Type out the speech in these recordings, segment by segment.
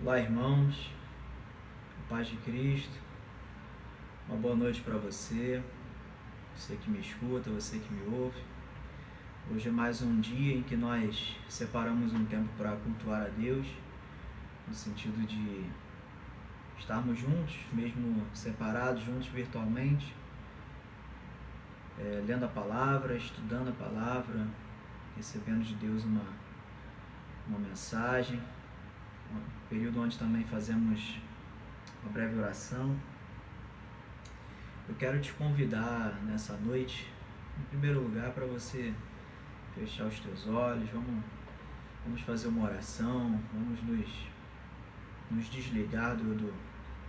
Olá, irmãos, a paz de Cristo, uma boa noite para você que me escuta, você que me ouve. Hoje é mais um dia em que nós separamos um tempo para cultuar a Deus, no sentido de estarmos juntos, mesmo separados, juntos virtualmente, lendo a palavra, estudando a palavra, recebendo de Deus uma mensagem, um período onde também fazemos uma breve oração. Eu quero te convidar nessa noite, em primeiro lugar, para você fechar os teus olhos. Vamos fazer uma oração, vamos nos desligar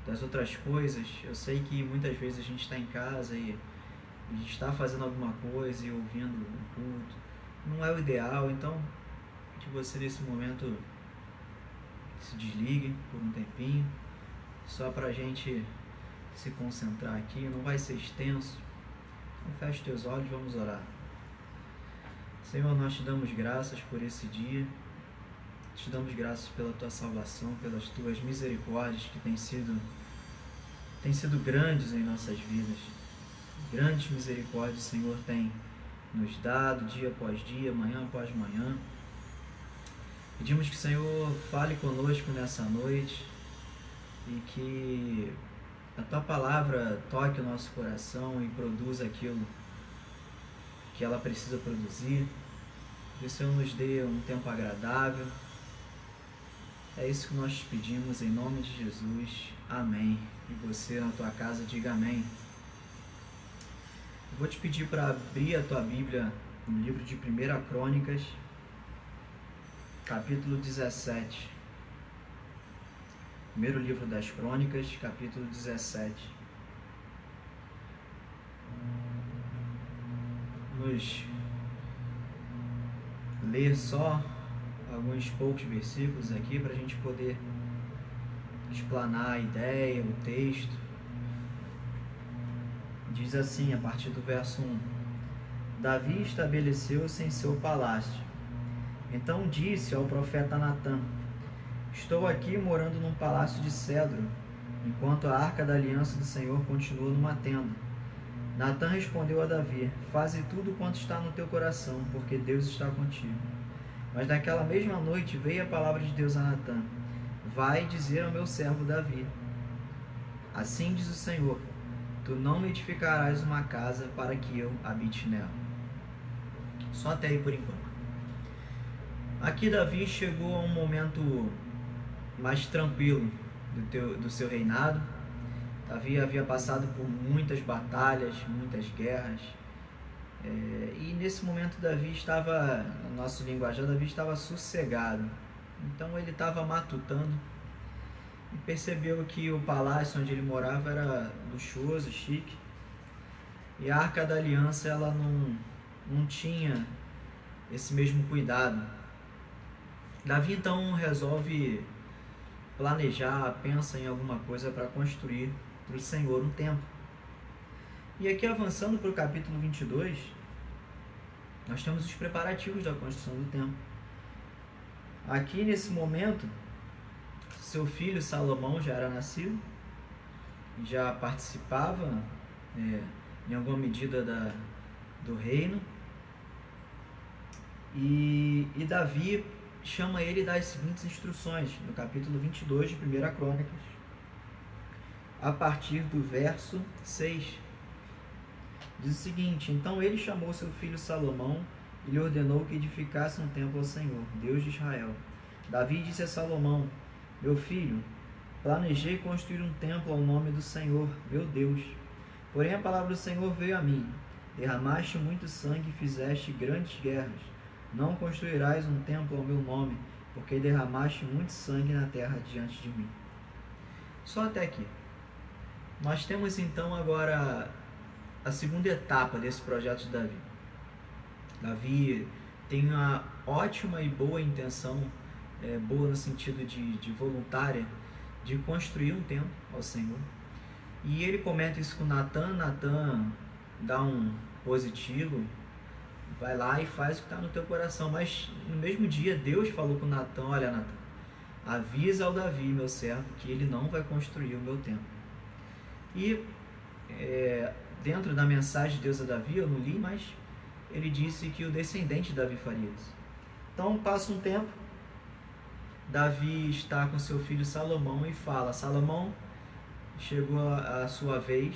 das outras coisas. Eu sei que muitas vezes a gente está em casa e está fazendo alguma coisa e ouvindo o culto. Não é o ideal, então que você nesse momento se desligue por um tempinho, só para a gente se concentrar aqui. Não vai ser extenso, então feche teus olhos e vamos orar. Senhor, nós te damos graças por esse dia, te damos graças pela tua salvação, pelas tuas misericórdias que têm sido grandes em nossas vidas. Grandes misericórdias o Senhor tem nos dado dia após dia, manhã após manhã. Pedimos que o Senhor fale conosco nessa noite e que a tua palavra toque o nosso coração e produza aquilo que ela precisa produzir. Que o Senhor nos dê um tempo agradável. É isso que nós te pedimos em nome de Jesus. Amém. E você na tua casa diga amém. Eu vou te pedir para abrir a tua Bíblia no livro de 1 Crônicas, capítulo 17. Primeiro livro das Crônicas, capítulo 17. Vamos ler só alguns poucos versículos aqui para a gente poder explanar a ideia, o texto. Diz assim, a partir do verso 1: Davi estabeleceu-se em seu palácio. Então disse ao profeta Natã: Estou aqui morando num palácio de cedro, enquanto a arca da aliança do Senhor continua numa tenda. Natã respondeu a Davi: Faze tudo quanto está no teu coração, porque Deus está contigo. Mas naquela mesma noite veio a palavra de Deus a Natã: Vai dizer ao meu servo Davi: Assim diz o Senhor: Tu não me edificarás uma casa para que eu habite nela. Só até aí por enquanto. Aqui Davi chegou a um momento mais tranquilo do seu reinado. Davi havia passado por muitas batalhas, muitas guerras, e nesse momento Davi estava, no nosso linguajar, Davi estava sossegado. Então ele estava matutando e percebeu que o palácio onde ele morava era luxuoso, chique, e a Arca da Aliança ela não tinha esse mesmo cuidado. Davi então resolve planejar, pensa em alguma coisa para construir para o Senhor um templo. E aqui, avançando para o capítulo 22, nós temos os preparativos da construção do templo. Aqui nesse momento, seu filho Salomão já era nascido, já participava em alguma medida do reino, e Davi chama ele e dá as seguintes instruções, no capítulo 22 de 1 Crônicas, a partir do verso 6. Diz o seguinte: Então ele chamou seu filho Salomão e lhe ordenou que edificasse um templo ao Senhor, Deus de Israel. Davi disse a Salomão: Meu filho, planejei construir um templo ao nome do Senhor, meu Deus. Porém a palavra do Senhor veio a mim: Derramaste muito sangue e fizeste grandes guerras. Não construirás um templo ao meu nome, porque derramaste muito sangue na terra diante de mim. Só até aqui. Nós temos então agora a segunda etapa desse projeto de Davi. Davi tem uma ótima e boa intenção, boa no sentido de voluntária, de construir um templo ao Senhor. E ele comenta isso com Natã. Natã dá um positivo, vai lá e faz o que está no teu coração. Mas no mesmo dia Deus falou com Natã: olha, Natã, avisa ao Davi, meu servo, que ele não vai construir o meu templo. E dentro da mensagem de Deus a Davi, eu não li, mas ele disse que o descendente de Davi faria isso. Então passa um tempo, Davi está com seu filho Salomão e fala: Salomão, chegou a sua vez,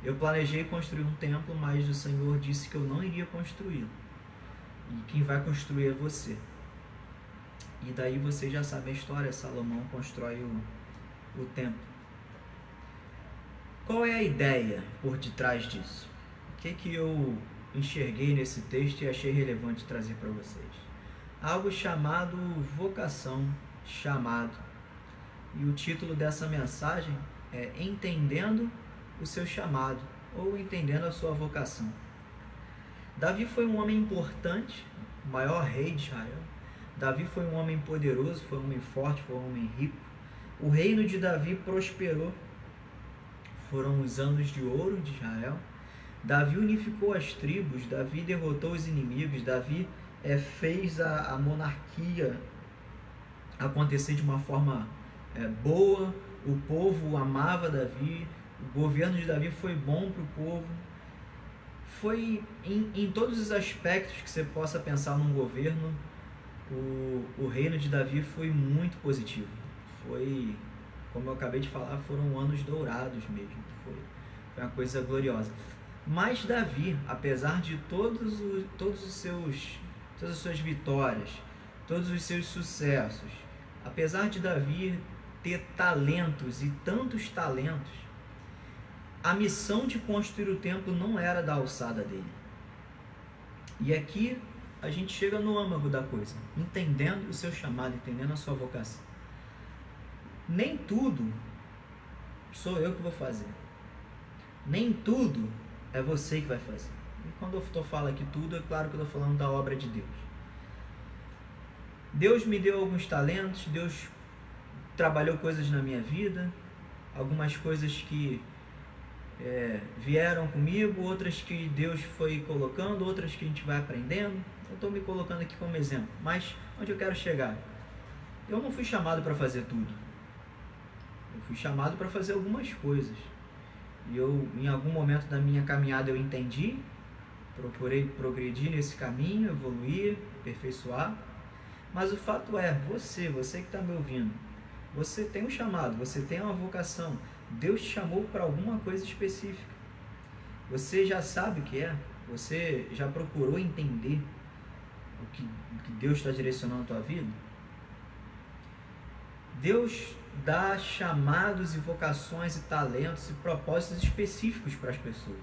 eu planejei construir um templo, mas o Senhor disse que eu não iria construí-lo, e quem vai construir é você. E daí você já sabe a história, Salomão constrói o templo. Qual é a ideia por detrás disso? O que eu enxerguei nesse texto e achei relevante trazer para vocês? Algo chamado vocação, chamado. E o título dessa mensagem é Entendendo o seu chamado, ou Entendendo a sua vocação. Davi foi um homem importante, o maior rei de Israel. Davi foi um homem poderoso, foi um homem forte, foi um homem rico. O reino de Davi prosperou. Foram os anos de ouro de Israel. Davi unificou as tribos, Davi derrotou os inimigos, Davi fez a monarquia acontecer de uma forma boa, o povo amava Davi, o governo de Davi foi bom para o povo. Foi em todos os aspectos que você possa pensar num governo, o reino de Davi foi muito positivo. Foi, como eu acabei de falar, foram anos dourados mesmo, foi uma coisa gloriosa. Mas Davi, apesar de todas as suas vitórias, todos os seus sucessos, apesar de Davi ter talentos e tantos talentos, a missão de construir o templo não era da alçada dele. E aqui a gente chega no âmago da coisa, entendendo o seu chamado, entendendo a sua vocação. Nem tudo sou eu que vou fazer. Nem tudo é você que vai fazer. E quando eu falo aqui tudo, é claro que eu estou falando da obra de Deus. Deus me deu alguns talentos, Deus trabalhou coisas na minha vida, algumas coisas que vieram comigo, outras que Deus foi colocando, outras que a gente vai aprendendo. Eu estou me colocando aqui como exemplo, mas onde eu quero chegar? Eu não fui chamado para fazer tudo. Eu fui chamado para fazer algumas coisas. E eu, em algum momento da minha caminhada, eu entendi, procurei progredir nesse caminho, evoluir, aperfeiçoar. Mas o fato é, você que está me ouvindo, você tem um chamado, você tem uma vocação. Deus te chamou para alguma coisa específica. Você já sabe o que é? Você já procurou entender o que Deus está direcionando a tua vida? Deus dá chamados e vocações e talentos e propósitos específicos para as pessoas.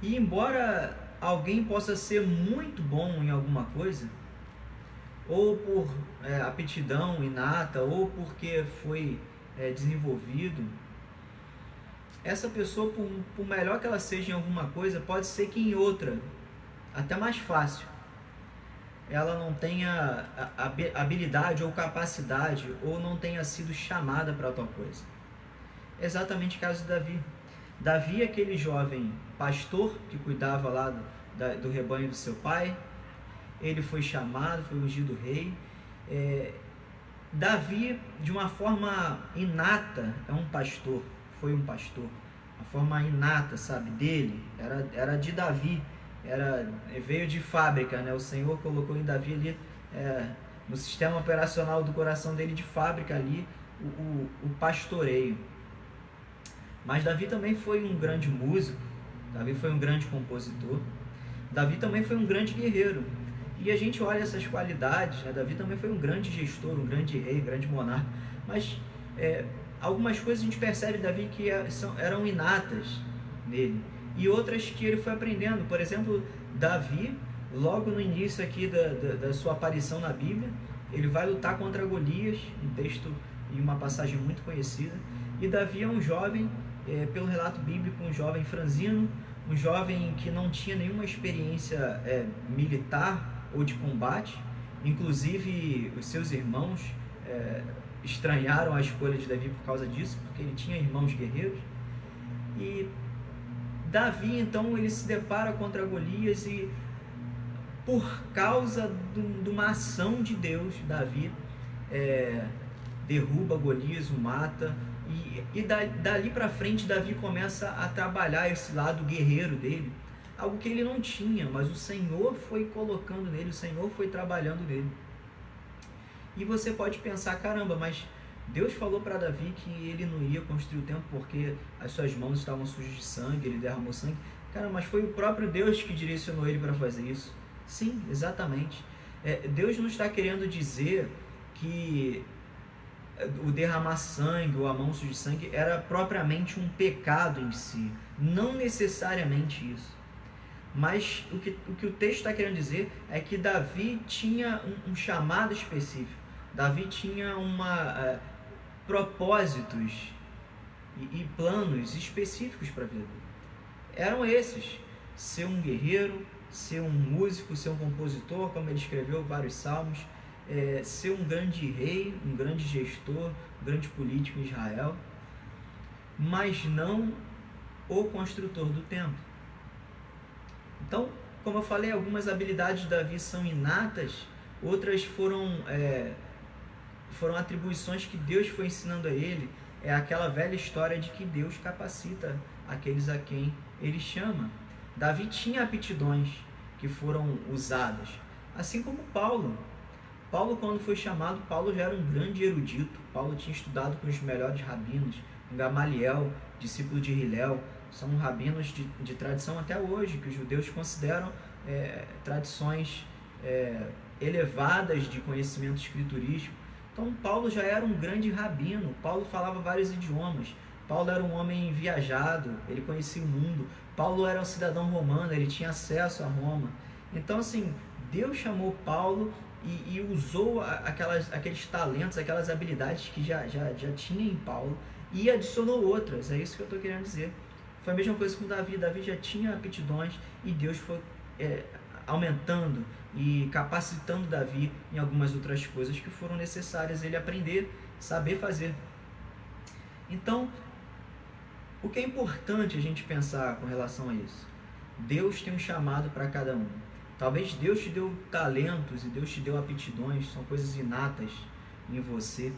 E embora alguém possa ser muito bom em alguma coisa, ou por aptidão inata, ou porque foi desenvolvido, essa pessoa, por melhor que ela seja em alguma coisa, pode ser que em outra, até mais fácil, ela não tenha habilidade ou capacidade, ou não tenha sido chamada para tal coisa. Exatamente o caso de Davi. Davi, aquele jovem pastor que cuidava lá do rebanho do seu pai, ele foi chamado, foi ungido rei. Davi, de uma forma inata, foi um pastor. A forma inata, sabe, dele, era de Davi, veio de fábrica, né? O Senhor colocou em Davi ali, no sistema operacional do coração dele de fábrica ali, o pastoreio. Mas Davi também foi um grande músico, Davi foi um grande compositor, Davi também foi um grande guerreiro. E a gente olha essas qualidades, né? Davi também foi um grande gestor, um grande rei, um grande monarca. Mas algumas coisas a gente percebe em Davi que eram inatas nele. E outras que ele foi aprendendo. Por exemplo, Davi, logo no início aqui da sua aparição na Bíblia, ele vai lutar contra Golias, um texto e uma passagem muito conhecida. E Davi é um jovem, pelo relato bíblico, um jovem franzino, um jovem que não tinha nenhuma experiência militar ou de combate. Inclusive os seus irmãos estranharam a escolha de Davi por causa disso, porque ele tinha irmãos guerreiros. E Davi, então, ele se depara contra Golias e, por causa de uma ação de Deus, Davi, derruba Golias, o mata, e dali para frente Davi começa a trabalhar esse lado guerreiro dele, algo que ele não tinha, mas o Senhor foi colocando nele, o Senhor foi trabalhando nele. E você pode pensar, caramba, mas Deus falou para Davi que ele não ia construir o templo porque as suas mãos estavam sujas de sangue, ele derramou sangue. Cara, mas foi o próprio Deus que direcionou ele para fazer isso. Sim, exatamente. Deus não está querendo dizer que o derramar sangue ou a mão suja de sangue era propriamente um pecado em si. Não necessariamente isso. Mas o que o texto está querendo dizer é que Davi tinha um chamado específico. Davi tinha propósitos e planos específicos para a vida dele. Eram esses: ser um guerreiro, ser um músico, ser um compositor, como ele escreveu vários salmos, ser um grande rei, um grande gestor, um grande político em Israel, mas não o construtor do templo. Então, como eu falei, algumas habilidades de Davi são inatas, outras foram atribuições que Deus foi ensinando a ele. É aquela velha história de que Deus capacita aqueles a quem ele chama. Davi tinha aptidões que foram usadas, assim como Paulo. Paulo, quando foi chamado, Paulo já era um grande erudito. Paulo tinha estudado com os melhores rabinos, com Gamaliel, discípulo de Hilel. São rabinos de tradição até hoje, que os judeus consideram tradições elevadas de conhecimento escriturístico. Então Paulo já era um grande rabino. Paulo falava vários idiomas. Paulo era um homem viajado, ele conhecia o mundo. Paulo era um cidadão romano, ele tinha acesso a Roma. Então, assim, Deus chamou Paulo e usou aqueles talentos, aquelas habilidades que já tinha em Paulo e adicionou outras. É isso que eu estou querendo dizer. Foi a mesma coisa com Davi. Davi já tinha aptidões e Deus foi aumentando e capacitando Davi em algumas outras coisas que foram necessárias ele aprender, saber fazer. Então, o que é importante a gente pensar com relação a isso? Deus tem um chamado para cada um. Talvez Deus te deu talentos e Deus te deu aptidões, são coisas inatas em você.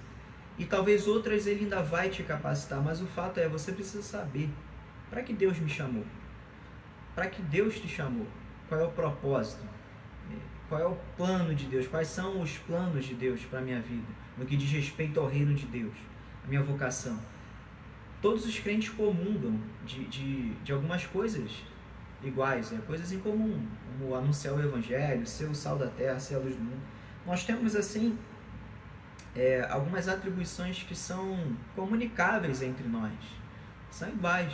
E talvez outras ele ainda vai te capacitar, mas o fato é, você precisa saber para que Deus me chamou. Para que Deus te chamou. Qual é o propósito? Qual é o plano de Deus? Quais são os planos de Deus para a minha vida? No que diz respeito ao reino de Deus, a minha vocação. Todos os crentes comungam de algumas coisas iguais, coisas em comum, como anunciar o Evangelho, ser o sal da terra, ser a luz do mundo. Nós temos, assim, algumas atribuições que são comunicáveis entre nós, são iguais,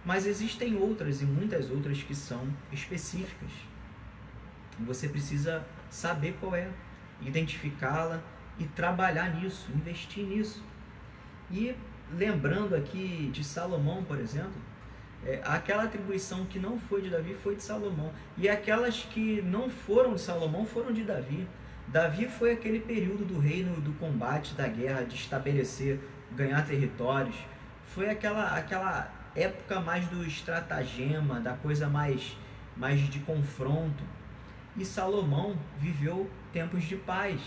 mas existem outras e muitas outras que são específicas. Você precisa saber qual é, identificá-la e trabalhar nisso, investir nisso. E lembrando aqui de Salomão, por exemplo, aquela atribuição que não foi de Davi foi de Salomão, e aquelas que não foram de Salomão foram de Davi. Davi foi aquele período do reino, do combate, da guerra, de estabelecer, ganhar territórios. Foi aquela época mais do estratagema, da coisa mais de confronto. E Salomão viveu tempos de paz.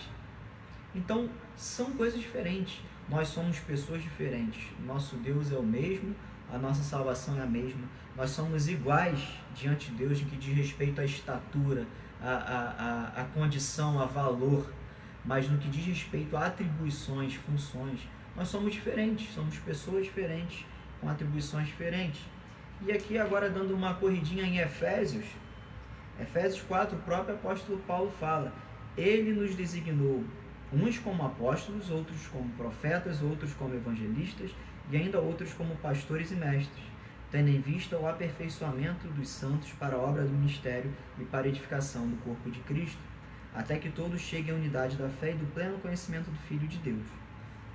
Então, são coisas diferentes. Nós somos pessoas diferentes. Nosso Deus é o mesmo, a nossa salvação é a mesma. Nós somos iguais diante de Deus no que diz respeito à estatura, à condição, a valor. Mas no que diz respeito a atribuições, funções, nós somos diferentes. Somos pessoas diferentes, com atribuições diferentes. E aqui agora dando uma corridinha em Efésios 4, o próprio apóstolo Paulo fala: ele nos designou uns como apóstolos, outros como profetas, outros como evangelistas e ainda outros como pastores e mestres, tendo em vista o aperfeiçoamento dos santos para a obra do ministério e para a edificação do corpo de Cristo, até que todos cheguem à unidade da fé e do pleno conhecimento do Filho de Deus.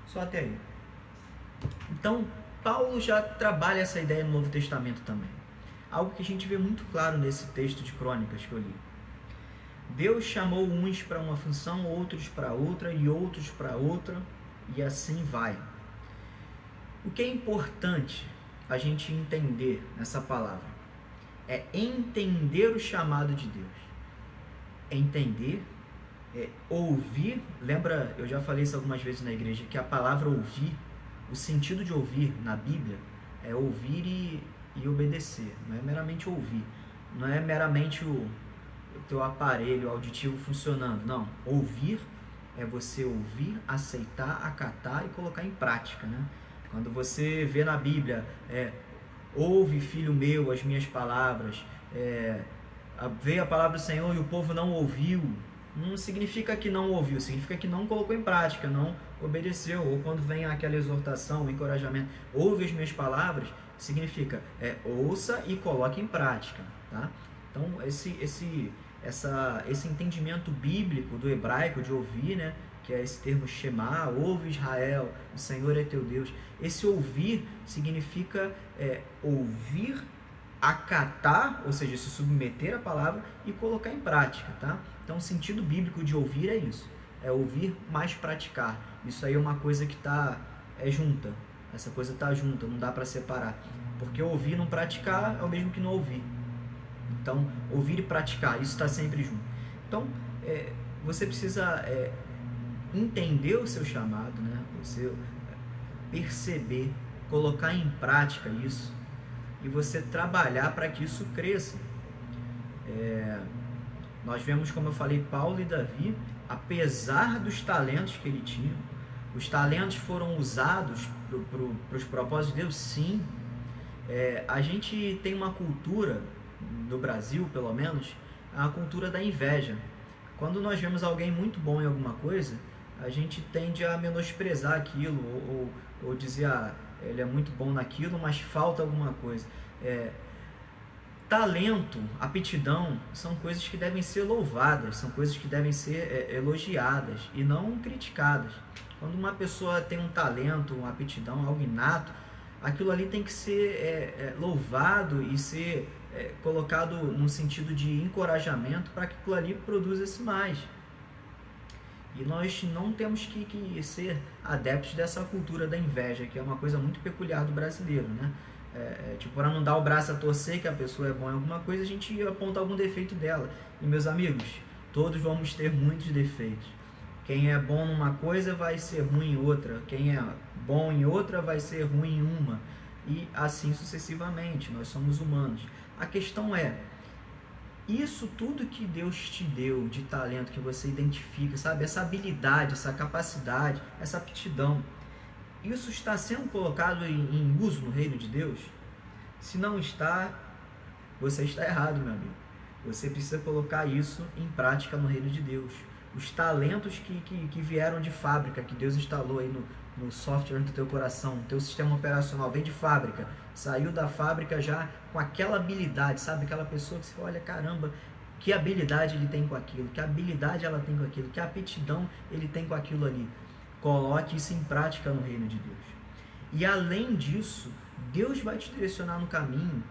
Só até aí. Então, Paulo já trabalha essa ideia no Novo Testamento também. Algo que a gente vê muito claro nesse texto de Crônicas que eu li. Deus chamou uns para uma função, outros para outra e outros para outra, e assim vai. O que é importante a gente entender nessa palavra é entender o chamado de Deus. Entender Ouvir, lembra, eu já falei isso algumas vezes na igreja, que a palavra ouvir, o sentido de ouvir na Bíblia é ouvir e obedecer, não é meramente ouvir, não é meramente o teu aparelho auditivo funcionando, não. Ouvir é você ouvir, aceitar, acatar e colocar em prática, né? Quando você vê na Bíblia, ouve, filho meu, as minhas palavras, veio a palavra do Senhor e o povo não ouviu, não significa que não ouviu, significa que não colocou em prática, não obedeceu. Ou quando vem aquela exortação, o encorajamento, ouve as minhas palavras, significa ouça e coloque em prática, tá? Então esse entendimento bíblico do hebraico de ouvir, né, que é esse termo Shema, ouve Israel, o Senhor é teu Deus. Esse ouvir significa ouvir, acatar, ou seja, se submeter à palavra e colocar em prática, tá? Então, o sentido bíblico de ouvir é isso, é ouvir mais praticar. Isso aí é uma coisa que junta, essa coisa está junta, não dá para separar, porque ouvir e não praticar é o mesmo que não ouvir. Então, ouvir e praticar, isso está sempre junto. Então, você precisa entender o seu chamado, né? Você perceber, colocar em prática isso e você trabalhar para que isso cresça. Nós vemos, como eu falei, Paulo e Davi, apesar dos talentos que ele tinha, os talentos foram usados para os propósitos de Deus, sim. A gente tem uma cultura, no Brasil pelo menos, a cultura da inveja. Quando nós vemos alguém muito bom em alguma coisa, a gente tende a menosprezar aquilo, ou dizer, ele é muito bom naquilo, mas falta alguma coisa. Talento, aptidão, são coisas que devem ser louvadas, são coisas que devem ser elogiadas e não criticadas. Quando uma pessoa tem um talento, uma aptidão, algo inato, aquilo ali tem que ser louvado e ser colocado no sentido de encorajamento para que aquilo ali produza-se mais. E nós não temos que ser adeptos dessa cultura da inveja, que é uma coisa muito peculiar do brasileiro, né? Tipo, para não dar o braço a torcer que a pessoa é boa em alguma coisa, a gente aponta algum defeito dela. E, meus amigos, todos vamos ter muitos defeitos. Quem é bom numa coisa vai ser ruim em outra. Quem é bom em outra vai ser ruim em uma. E assim sucessivamente. Nós somos humanos. A questão é, isso tudo que Deus te deu de talento, que você identifica, sabe? Essa habilidade, essa capacidade, essa aptidão, isso está sendo colocado em uso no reino de Deus? Se não está, você está errado, meu amigo. Você precisa colocar isso em prática no reino de Deus. Os talentos que vieram de fábrica, que Deus instalou aí no software do teu coração, teu sistema operacional, vem de fábrica, saiu da fábrica já com aquela habilidade, sabe? Aquela pessoa que você olha, caramba, que habilidade ele tem com aquilo, que habilidade ela tem com aquilo, que aptidão ele tem com aquilo ali. Coloque isso em prática no reino de Deus. E além disso, Deus vai te direcionar no caminho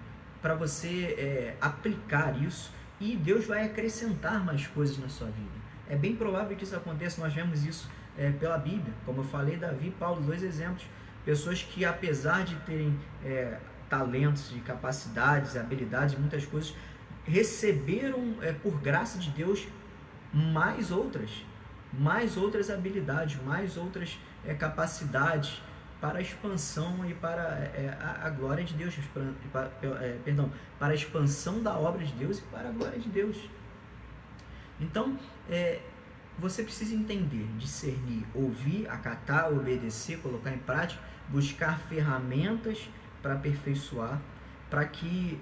para você aplicar isso, e Deus vai acrescentar mais coisas na sua vida. É bem provável que isso aconteça, nós vemos isso pela Bíblia. Como eu falei, Davi e Paulo, dois exemplos. Pessoas que, apesar de terem talentos, de capacidades, habilidades, muitas coisas, receberam por graça de Deus mais outras habilidades, mais outras capacidades para a expansão e para a glória de Deus, para a expansão da obra de Deus e para a glória de Deus. Então, você precisa entender, discernir, ouvir, acatar, obedecer, colocar em prática, buscar ferramentas para aperfeiçoar, para que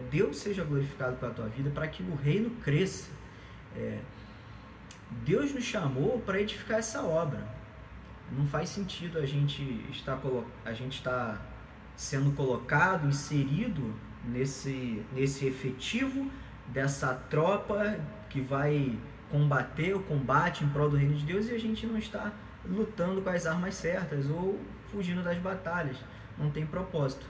Deus seja glorificado pela tua vida, para que o reino cresça. Deus nos chamou para edificar essa obra. Não faz sentido a gente estar sendo colocado, inserido nesse efetivo dessa tropa que vai combater o combate em prol do reino de Deus, e a gente não está lutando com as armas certas ou fugindo das batalhas. Não tem propósito.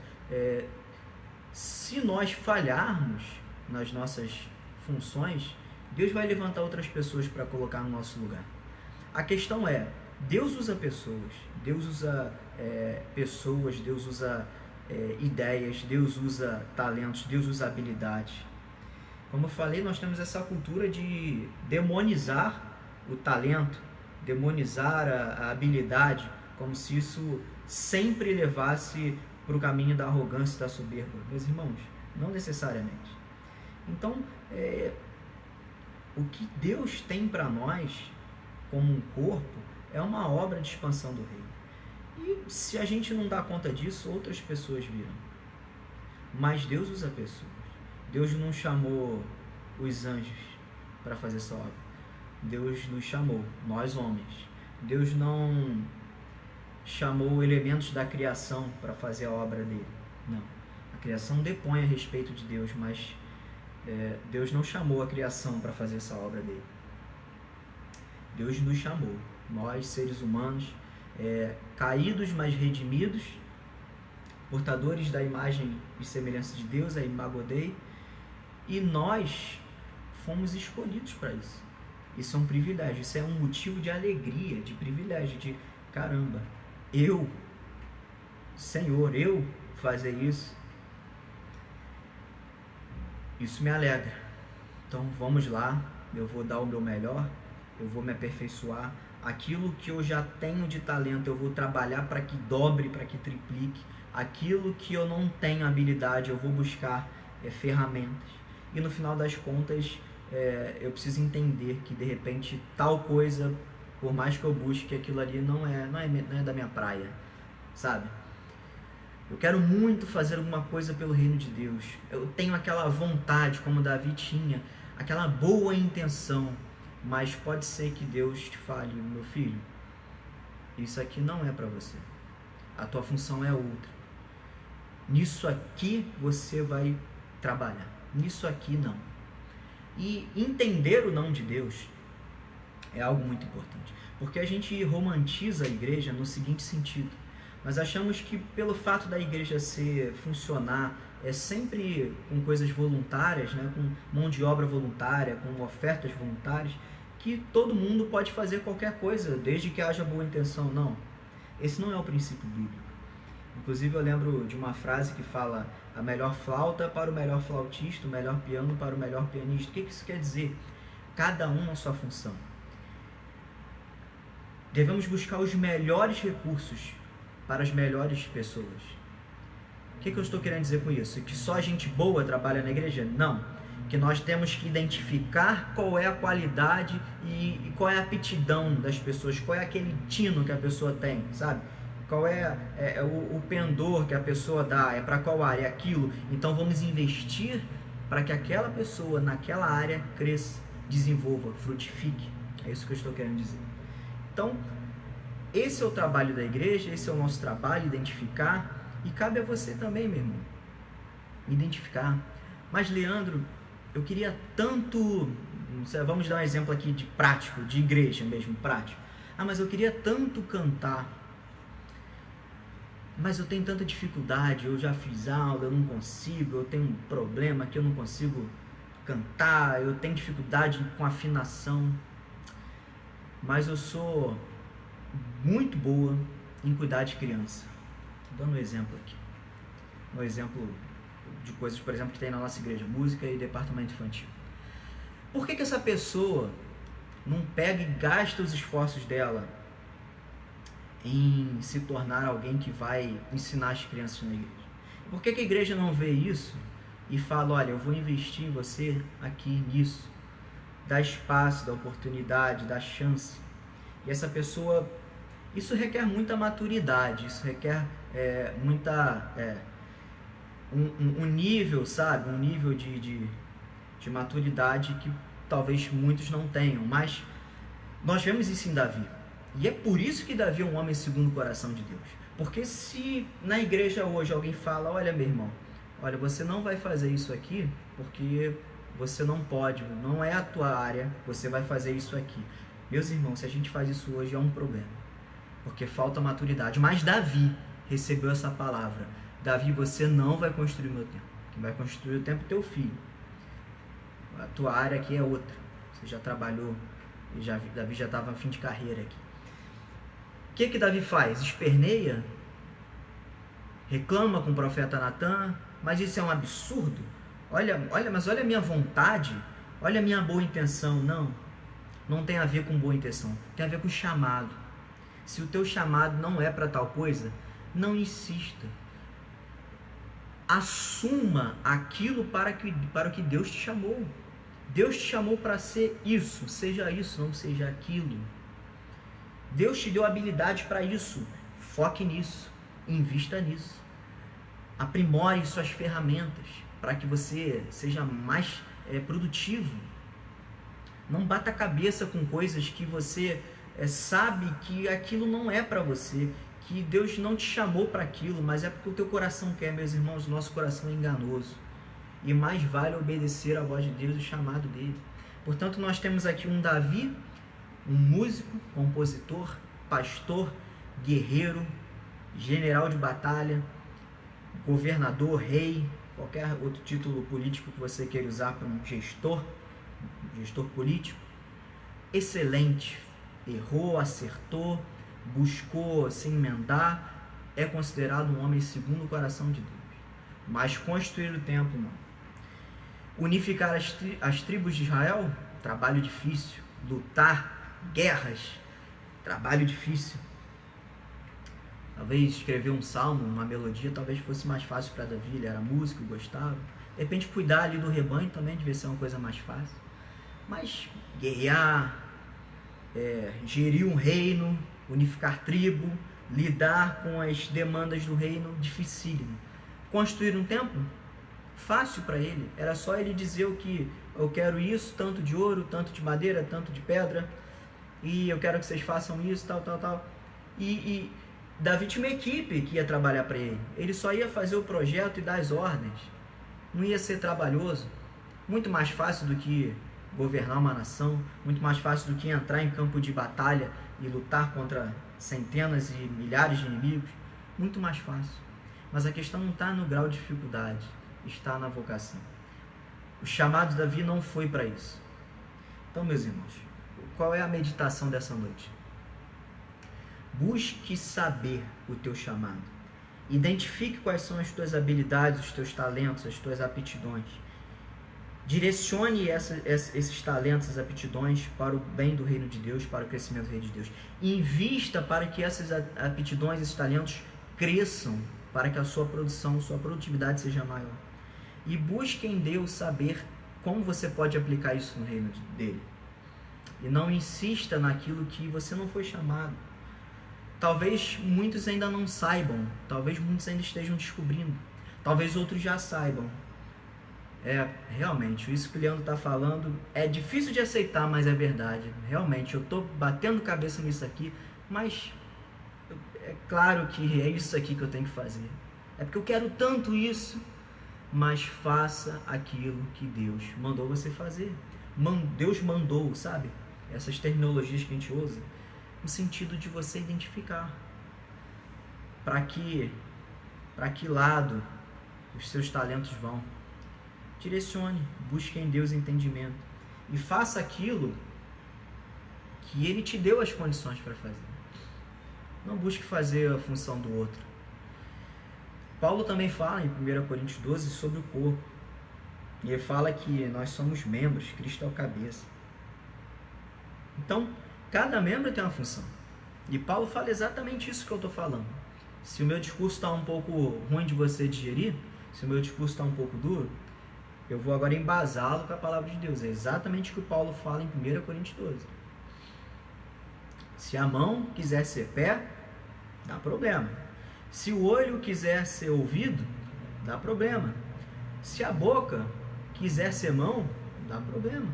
Se nós falharmos nas nossas funções, Deus vai levantar outras pessoas para colocar no nosso lugar. A questão é, Deus usa pessoas, Deus usa ideias, Deus usa talentos, Deus usa habilidades. Como eu falei, nós temos essa cultura de demonizar o talento, demonizar a habilidade, como se isso sempre levasse para o caminho da arrogância e da soberba. Meus irmãos, não necessariamente. Então, o que Deus tem para nós, como um corpo, é uma obra de expansão do reino. E se a gente não dá conta disso, outras pessoas virão. Mas Deus usa pessoas. Deus não chamou os anjos para fazer essa obra. Deus nos chamou, nós homens. Deus não chamou elementos da criação para fazer a obra dele. Não. A criação depõe a respeito de Deus, mas Deus não chamou a criação para fazer essa obra dele. Deus nos chamou, nós seres humanos, caídos, mas redimidos, portadores da imagem e semelhança de Deus, a Imago Dei, e nós fomos escolhidos para isso. Isso é um privilégio, isso é um motivo de alegria, de privilégio, de caramba, Senhor, eu fazer isso, isso me alegra. Então vamos lá, eu vou dar o meu melhor, eu vou me aperfeiçoar. Aquilo que eu já tenho de talento, eu vou trabalhar para que dobre, para que triplique. Aquilo que eu não tenho habilidade, eu vou buscar ferramentas. E no final das contas, eu preciso entender que de repente tal coisa, por mais que eu busque, aquilo ali não é da minha praia, sabe? Eu quero muito fazer alguma coisa pelo reino de Deus. Eu tenho aquela vontade, como Davi tinha, aquela boa intenção, mas pode ser que Deus te fale, meu filho, isso aqui não é para você. A tua função é outra. Nisso aqui você vai trabalhar. Nisso aqui não. E entender o não de Deus é algo muito importante. Porque a gente romantiza a igreja no seguinte sentido. Nós achamos que pelo fato da igreja funcionar sempre com coisas voluntárias, né, com mão de obra voluntária, com ofertas voluntárias, que todo mundo pode fazer qualquer coisa, desde que haja boa intenção. Não. Esse não é o princípio bíblico. Inclusive eu lembro de uma frase que fala: a melhor flauta para o melhor flautista, o melhor piano para o melhor pianista. O que isso quer dizer? Cada um na sua função. Devemos buscar os melhores recursos para as melhores pessoas. O que eu estou querendo dizer com isso? Que só gente boa trabalha na igreja? Não. Que nós temos que identificar qual é a qualidade e qual é a aptidão das pessoas, qual é aquele tino que a pessoa tem, sabe? Qual é o pendor que a pessoa dá, é para qual área, é aquilo. Então vamos investir para que aquela pessoa naquela área cresça, desenvolva, frutifique. É isso que eu estou querendo dizer. Então, esse é o trabalho da igreja, esse é o nosso trabalho, identificar, e cabe a você também, meu irmão, identificar. Mas, Leandro, eu queria tanto, vamos dar um exemplo aqui de prático, de igreja mesmo, prático. Mas eu queria tanto cantar, mas eu tenho tanta dificuldade, eu já fiz aula, eu não consigo, eu tenho um problema que eu não consigo cantar, eu tenho dificuldade com afinação, mas eu sou muito boa em cuidar de criança. Estou dando um exemplo aqui. Um exemplo de coisas, por exemplo, que tem na nossa igreja, música e departamento infantil. Por que essa pessoa não pega e gasta os esforços dela em se tornar alguém que vai ensinar as crianças na igreja? Por que a igreja não vê isso e fala: olha, eu vou investir em você aqui nisso, dá espaço, dá oportunidade, dá chance? E essa pessoa, isso requer muita maturidade, isso requer um nível, sabe? Um nível de maturidade que talvez muitos não tenham, mas nós vemos isso em Davi. E é por isso que Davi é um homem segundo o coração de Deus. Porque se na igreja hoje alguém fala: olha, meu irmão, olha, você não vai fazer isso aqui porque você não pode, não é a tua área, você vai fazer isso aqui. Meus irmãos, se a gente faz isso hoje é um problema, porque falta maturidade. Mas Davi recebeu essa palavra: Davi, você não vai construir o meu templo, quem vai construir o templo é teu filho, a tua área aqui é outra, você já trabalhou, Davi já estava a fim de carreira aqui. O que Davi faz? Esperneia, reclama com o profeta Natan, mas isso é um absurdo. Olha, mas olha a minha vontade, olha a minha boa intenção. Não. não tem a ver com boa intenção, tem a ver com chamado. Se o teu chamado não é para tal coisa, não insista. Assuma aquilo para o que Deus te chamou. Deus te chamou para ser isso, seja isso, não seja aquilo. Deus te deu habilidade para isso, foque nisso, invista nisso. Aprimore suas ferramentas para que você seja mais produtivo. Não bata a cabeça com coisas que você sabe que aquilo não é para você, que Deus não te chamou para aquilo, mas é porque o teu coração quer, meus irmãos. O nosso coração é enganoso. E mais vale obedecer à voz de Deus e o chamado dele. Portanto, nós temos aqui um Davi, um músico, compositor, pastor, guerreiro, general de batalha, governador, rei, qualquer outro título político que você queira usar para um gestor político. Excelente, errou, acertou, buscou se emendar, é considerado um homem segundo o coração de Deus. Mas construir o templo, não. Unificar as tribos de Israel, trabalho difícil. Lutar, guerras, trabalho difícil. Talvez escrever um salmo, uma melodia, talvez fosse mais fácil para Davi, ele era músico, gostava. De repente cuidar ali do rebanho também devia ser uma coisa mais fácil. Mas guerrear, gerir um reino, unificar tribo, lidar com as demandas do reino, dificílimo. Construir um templo, fácil para ele. Era só ele dizer o que eu quero isso, tanto de ouro, tanto de madeira, tanto de pedra, e eu quero que vocês façam isso, tal. E Davi tinha uma equipe que ia trabalhar para ele. Ele só ia fazer o projeto e dar as ordens. Não ia ser trabalhoso. Muito mais fácil do que governar uma nação, muito mais fácil do que entrar em campo de batalha e lutar contra centenas e milhares de inimigos. Muito mais fácil. Mas a questão não está no grau de dificuldade, está na vocação. O chamado de Davi não foi para isso. Então, meus irmãos, qual é a meditação dessa noite? Busque saber o teu chamado. Identifique quais são as tuas habilidades, os teus talentos, as tuas aptidões. Direcione esses talentos, essas aptidões para o bem do reino de Deus, para o crescimento do reino de Deus. Invista para que essas aptidões, esses talentos cresçam, para que a sua produção, sua produtividade seja maior. E busque em Deus saber como você pode aplicar isso no reino dele. E não insista naquilo que você não foi chamado. Talvez muitos ainda não saibam, talvez muitos ainda estejam descobrindo, talvez outros já saibam. Realmente, isso que o Leandro está falando é difícil de aceitar, mas é verdade. Realmente, eu estou batendo cabeça nisso aqui, mas é claro que é isso aqui que eu tenho que fazer. É porque eu quero tanto isso, mas faça aquilo que Deus mandou você fazer. Deus mandou, sabe? Essas terminologias que a gente usa, no sentido de você identificar para que lado os seus talentos vão. Direcione, busque em Deus entendimento e faça aquilo que Ele te deu as condições para fazer. Não busque fazer a função do outro. Paulo também fala em 1 Coríntios 12 sobre o corpo. E ele fala que nós somos membros, Cristo é o cabeça. Então, cada membro tem uma função. E Paulo fala exatamente isso que eu estou falando. Se o meu discurso está um pouco ruim de você digerir, se o meu discurso está um pouco duro, eu vou agora embasá-lo com a palavra de Deus. É exatamente o que o Paulo fala em 1 Coríntios 12. Se a mão quiser ser pé, dá problema. Se o olho quiser ser ouvido, dá problema. Se a boca quiser ser mão, dá problema.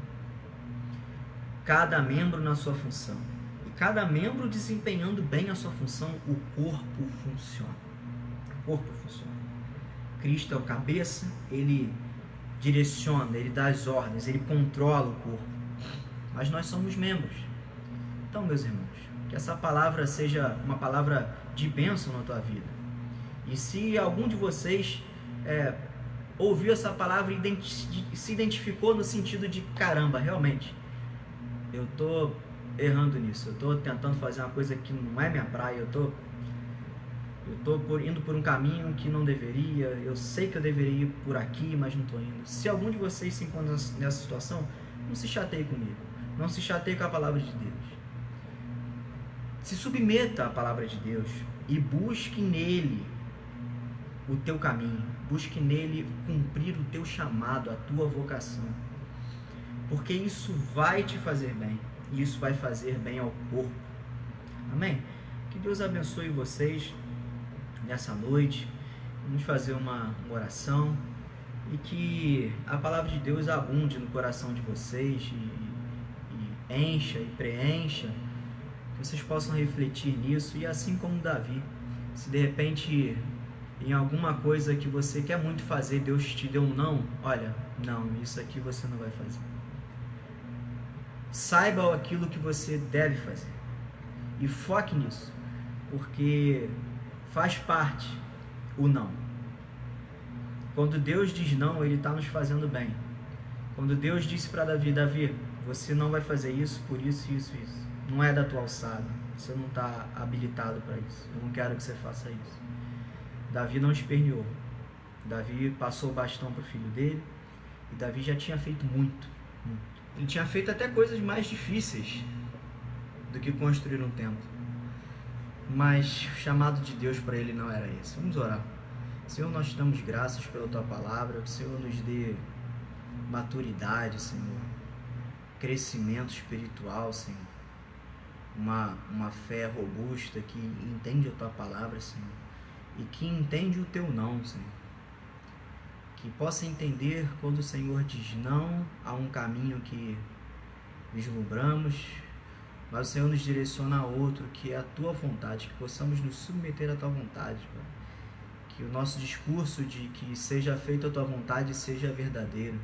Cada membro na sua função. E cada membro desempenhando bem a sua função, o corpo funciona. O corpo funciona. Cristo é o cabeça, ele direciona, ele dá as ordens, ele controla o corpo. Mas nós somos membros. Então, meus irmãos, que essa palavra seja uma palavra de bênção na tua vida. E se algum de vocês ouviu essa palavra e se identificou no sentido de caramba, realmente, eu estou errando nisso, eu estou tentando fazer uma coisa que não é minha praia, eu estou indo por um caminho que não deveria, eu sei que eu deveria ir por aqui, mas não estou indo. Se algum de vocês se encontra nessa situação, não se chateie comigo. Não se chateie com a palavra de Deus. Se submeta à palavra de Deus e busque nele o teu caminho. Busque nele cumprir o teu chamado, a tua vocação. Porque isso vai te fazer bem. E isso vai fazer bem ao corpo. Amém? Que Deus abençoe vocês nessa noite. Vamos fazer uma oração. E que a palavra de Deus abunde no coração de vocês e encha e preencha. Que vocês possam refletir nisso. E assim como Davi, se de repente em alguma coisa que você quer muito fazer, Deus te deu um não, olha, não, isso aqui você não vai fazer. Saiba aquilo que você deve fazer e foque nisso, porque faz parte o não. Quando Deus diz não, Ele está nos fazendo bem. Quando Deus disse para Davi, Davi, você não vai fazer isso por isso, isso, isso. Não é da tua alçada, você não está habilitado para isso, eu não quero que você faça isso. Davi não esperneou. Davi passou o bastão para o filho dele. E Davi já tinha feito muito. Ele tinha feito até coisas mais difíceis do que construir um templo. Mas o chamado de Deus para ele não era esse. Vamos orar. Senhor, nós te damos graças pela tua palavra. Que o Senhor nos dê maturidade, Senhor. Crescimento espiritual, Senhor. Uma fé robusta que entende a tua palavra, Senhor. E que entende o teu não, Senhor. Que possa entender quando o Senhor diz não a um caminho que vislumbramos, mas o Senhor nos direciona a outro, que é a tua vontade, que possamos nos submeter à tua vontade, Pai. Que o nosso discurso de que seja feita a tua vontade seja verdadeiro,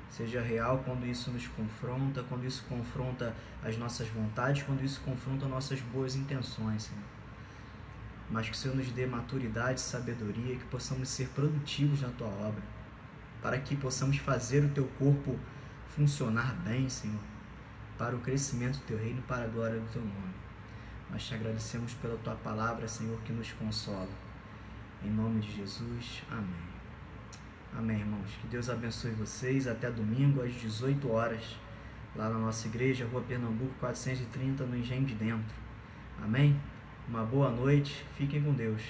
seja real quando isso nos confronta, quando isso confronta as nossas vontades, quando isso confronta nossas boas intenções, Senhor. Mas que o Senhor nos dê maturidade e sabedoria, que possamos ser produtivos na tua obra, para que possamos fazer o teu corpo funcionar bem, Senhor, para o crescimento do teu reino, para a glória do teu nome. Nós te agradecemos pela tua palavra, Senhor, que nos consola. Em nome de Jesus, amém. Amém, irmãos. Que Deus abençoe vocês. Até domingo, às 18 horas, lá na nossa igreja, Rua Pernambuco, 430, no Engenho de Dentro. Amém? Uma boa noite. Fiquem com Deus.